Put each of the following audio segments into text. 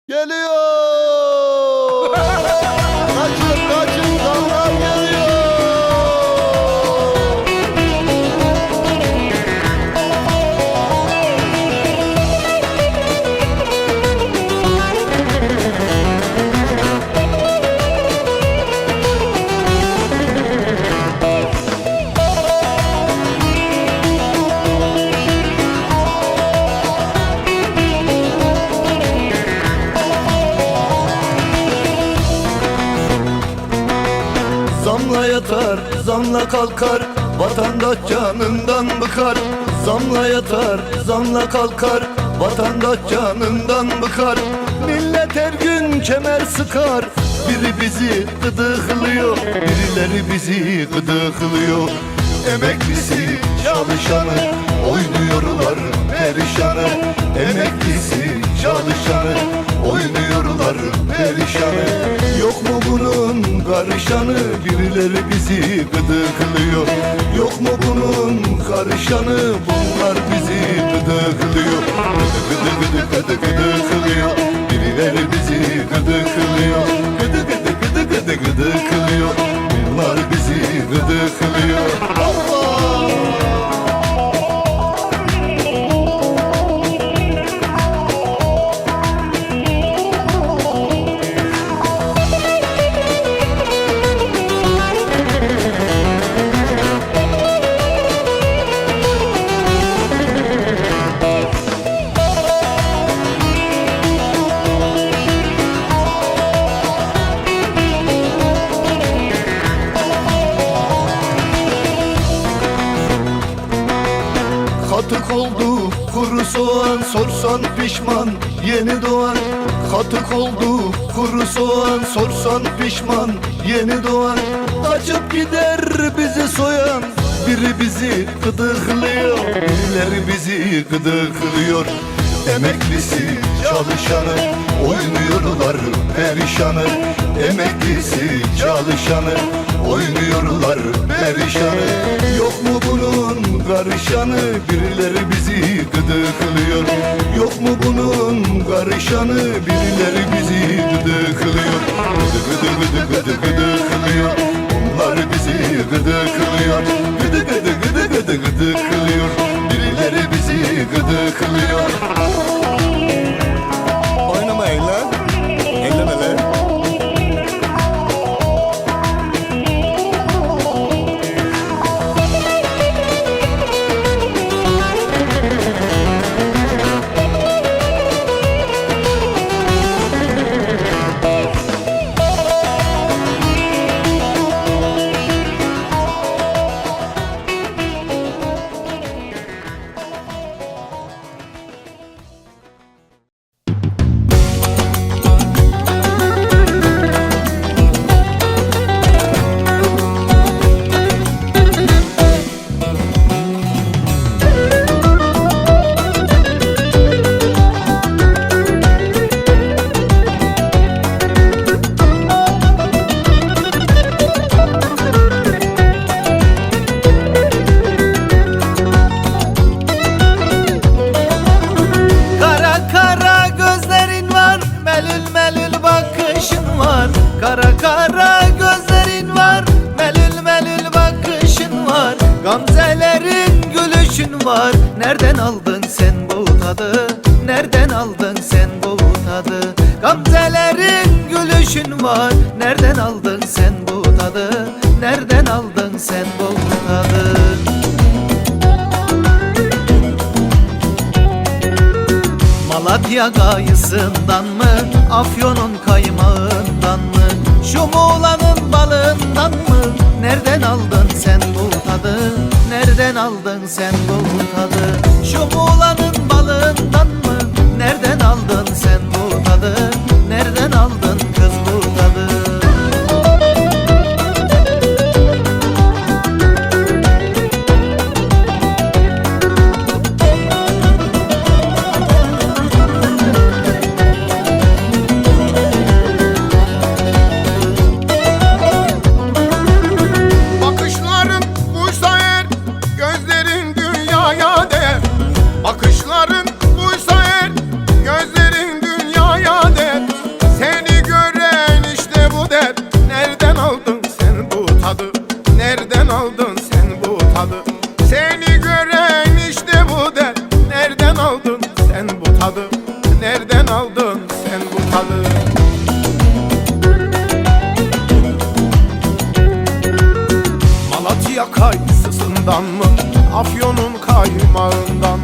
Geliyor! Kaçın kaçın zamlar geliyor! Zamla yatar, zamla kalkar, vatandaş canından bıkar. Zamla yatar, zamla kalkar, vatandaş canından bıkar. Millet her gün kemer sıkar, biri bizi gıdıklıyor, birileri bizi gıdıklıyor. Emeklisi, çalışanı, oynuyorlar perişanı. Emeklisi, çalışanı, oynuyorlar perişanı. Yok mu bunun karışanı, birileri bizi gıdıklıyor. Yok mu bunun karışanı, bunlar bizi gıdıklıyor. Gıdı gıdı gıdı gıdıklıyor, birileri bizi gıdıklıyor. Gıdı gıdı gıdı gıdı gıdıklıyor, bunlar bizi gıdıklıyor. Allah! Katık oldu kuru soğan, sorsan pişman yeni doğan. Katık oldu kuru soğan, sorsan pişman yeni doğan. Kaçıp gider bizi soyan, biri bizi gıdıklıyor, birileri bizi gıdıklıyor. Emeklisi, çalışanı, oynuyorlar perişanı. Emeklisi, çalışanı, oynuyorlar perişanı. Yok mu bunun karışanı, birileri bizi gıdıklıyor. Yok mu bunun karışanı, birileri bizi gıdıklıyor. Gıdı gıdı gıdı gıdı gıdıklıyor, onlar bizi gıdıklıyor. Gıdı gıdı gıdı gıdı gıdıklıyor, birileri bizi gıdıklıyor. Oynamayın lan, elleme lan. Kara kara gözlerin var, melül melül bakışın var. Gamzelerin gülüşün var. Nereden aldın sen bu tadı? Nereden aldın sen bu tadı? Gamzelerin gülüşün var. Nereden aldın sen bu tadı? Nereden aldın sen bu tadı? Malatya kayısından mı, Afyon'un kaymağından mı, şu Muğla'nın balığından mı? Nereden aldın sen bu tadı? Nereden aldın sen bu tadı? Şu Muğla'nın balığından mı? Nereden aldın sen bu tadı? Nereden aldın kız bu tadı? Bakışların buysa eğer, gözlerin dünyaya değer. Bakış aldın sen bu tadı? Malatya kayısısından mı, Afyon'un kaymağından,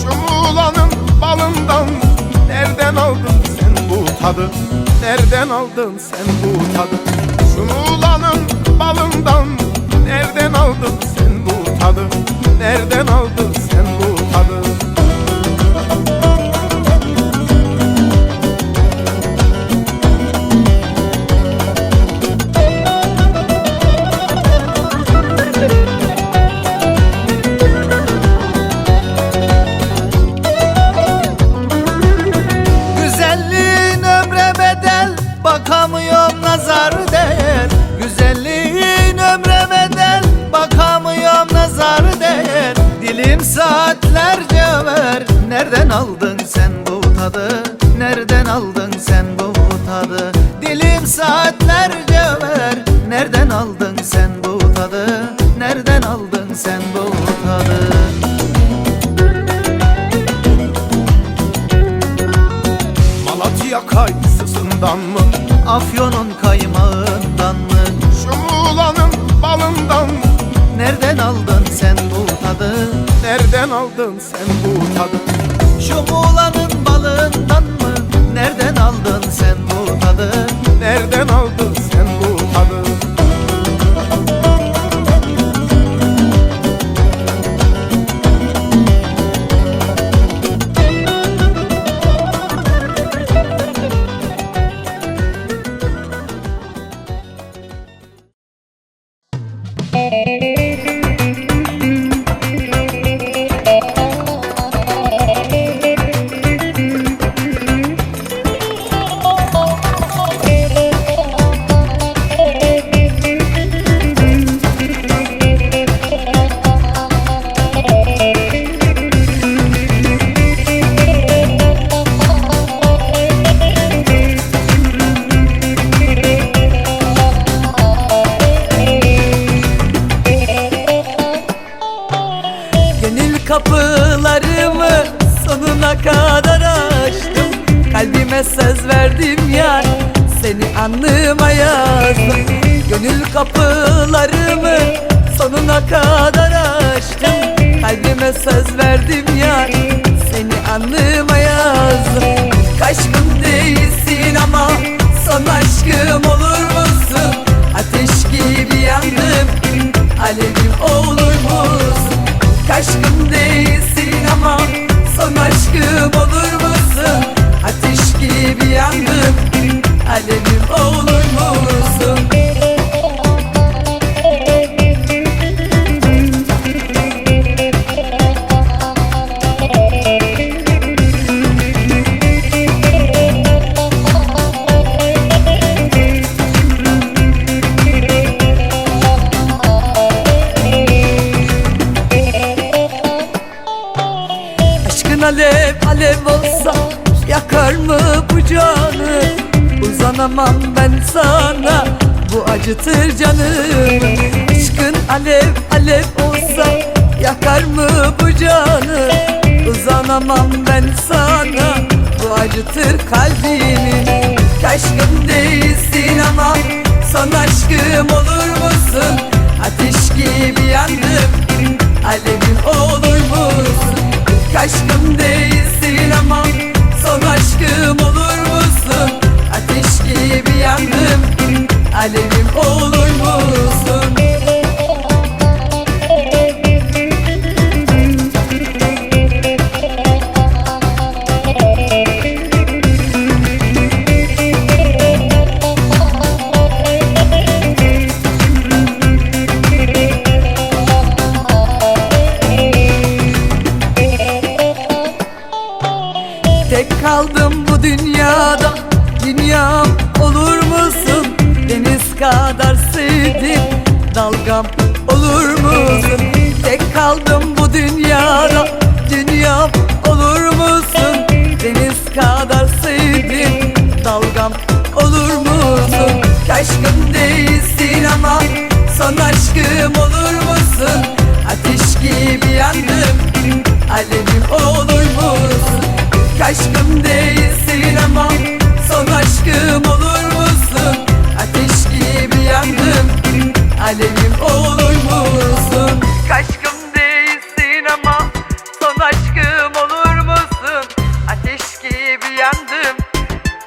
şu Muğla'nın balından mı? Nereden aldın sen bu tadı? Nereden aldın sen bu tadı? Şu Muğla'nın balından mı? Nereden aldın sen bu tadı? Nereden aldın sen bu tadı? Güzelliğin ömre bedel, bakamıyorum nazar değer. Güzelliğin ömre bedel, bakamıyorum nazar değer. Dilim saatlerce ver, nereden aldın sen bu tadı? Nereden aldın sen bu tadı? Dilim saatlerce ver, nereden aldın sen bu tadı? Nereden aldın sen bu tadı? Malatya kayısısından mı, Afyon'un kaymağından mı? şu Muğla'nın balından mı? Nereden aldın sen bu tadı? Nereden aldın sen bu tadı? Şu Muğla'nın balından mı? Nereden aldın sen bu tadı? Nereden aldın sen bu tadı? Kapılarımı sonuna kadar açtım. Kalbime söz verdim yar, seni alnıma yazdım. Gönül kapılarımı sonuna kadar açtım. Kalbime söz verdim yar, seni alnıma yazdım. Aşkım değilsin ama son aşkım olur musun? Ateş gibi yandım, alevim olur musun? Aşkım değilsin ama son aşkım olur musun? Ateş gibi yandım, alevim olur musun? Alev alev olsa yakar mı bu canı? Uzanamam ben sana, bu acıtır canım. Aşkın alev alev olsa yakar mı bu canı? Uzanamam ben sana, bu acıtır kalbimi. Aşkım değilsin ama son aşkım olur musun? Ateş gibi yandım, alevim olur musun? Aşkım değilsin ama son aşkım olur musun? Ateş gibi yandım, alevim olur musun? Tek kaldım bu dünyada, dünyam olur musun? Deniz kadar sevdim, dalgam olur musun? Tek kaldım bu dünyada, dünyam olur musun? Deniz kadar sevdim, dalgam olur musun? Aşkım değilsin ama son aşkım olur musun? Ateş gibi yandım, alevim olur musun? Aşkım değilsin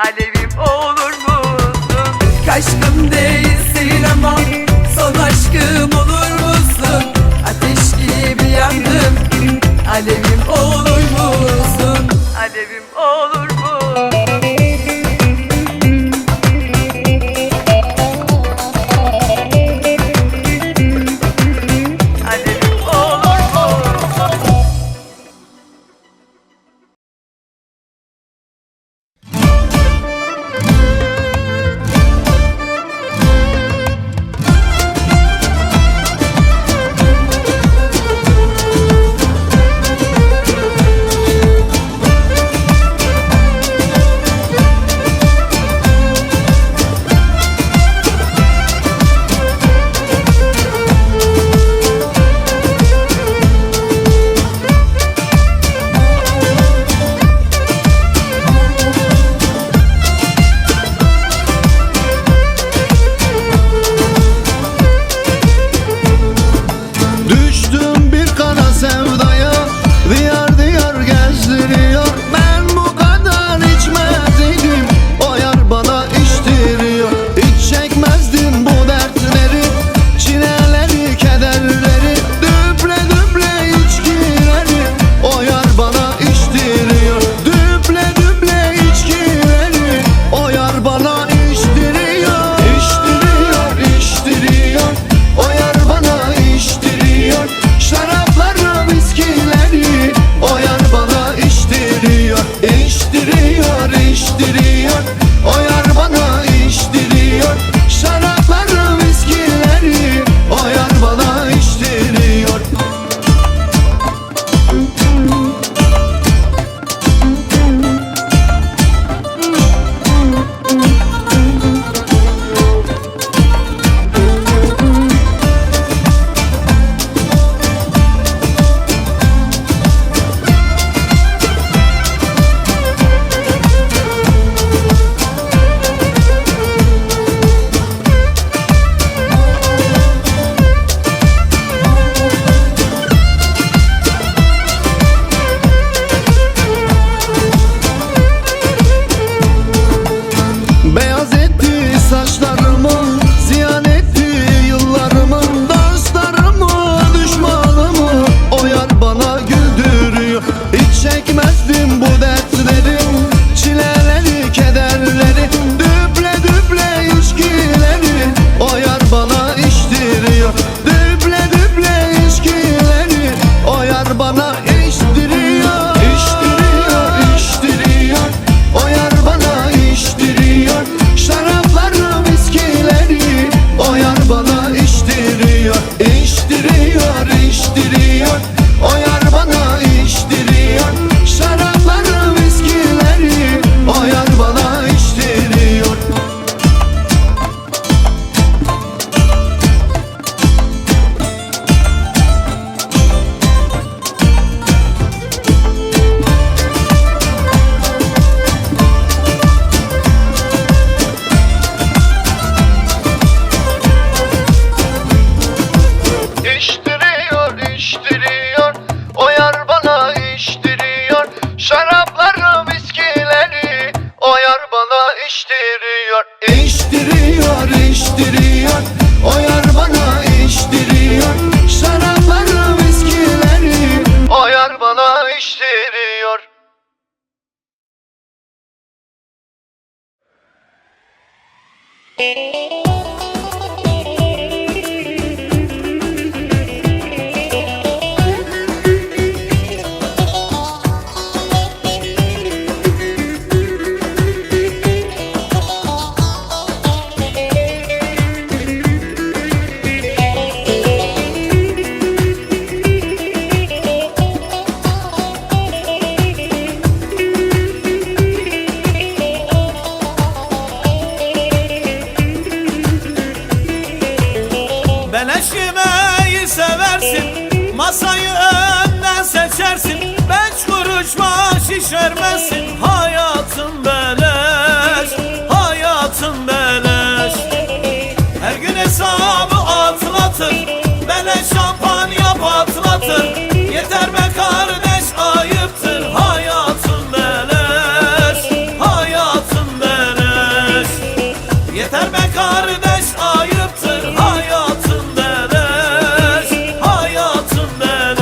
alevim olur musun? Aşkım değilsin ama son aşkım olur musun? Ateş gibi yandım, alevim olur musun? Alevim olur musun? Alevim olur musun? Düştüm bir kara sevdaya, diyar diyar gezdiriyor. Ben bu kadar içmezdim, o yar bana içtiriyor. Hiç çekmezdim bu dertleri, çileleri, kederleri. Düble düble içkileri, o yar bana içtiriyor. Düble düble içkileri, o yar bana içtiriyor. İçtiriyor, içtiriyor, o yar bana içtiriyor. Şarapları, viskileri, o yar bana içtiriyor. İçtiriyor, içtiriyor, o yar bana içtiriyor. Şarapları, viskileri, o yar bana içtiriyor. Beyaz etti saçlarımı, ziyan etti yıllarımı. Dostlarımı, düşmanımı, o yar bana güldürüyor. Hiç çekmezdim bu dertleri, çileleri, kederleri. Düble düble içkileri, o yar bana içtiriyor. Düble düble içkileri, o yar bana içtiriyor. İçtiriyor, içtiriyor, o yar bana içtiriyor. Şarapları, viskileri, o yar bana içtiriyor. İçtiriyor, içtiriyor, o yar bana içtiriyor. Şarapları, viskileri, o yar bana içtiriyor. İçtiriyor, içtiriyor, o yar bana içtiriyor. Şarapları, viskileri, o yar bana içtiriyor. İçtiriyor, içtiriyor, o yar bana içtiriyor. Şarapları, viskileri, o yar bana içtiriyor. Beleş yemeği seversin, masayı önden seçersin. Beş kuruş maaş işermezsin, hayatın beleş, hayatın beleş. Her gün hesabı atlatır, beleş şampanya patlatır. Yeter be kardeş, ayıptır, hayatın beleş, hayatın beleş. Yeter be kardeş ayıptır hayatın beleş, hayatın beleş.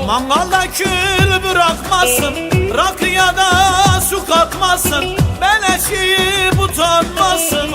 Mangalda kül bırakmasın, rakıya da su katmasın, beleşi utanmasın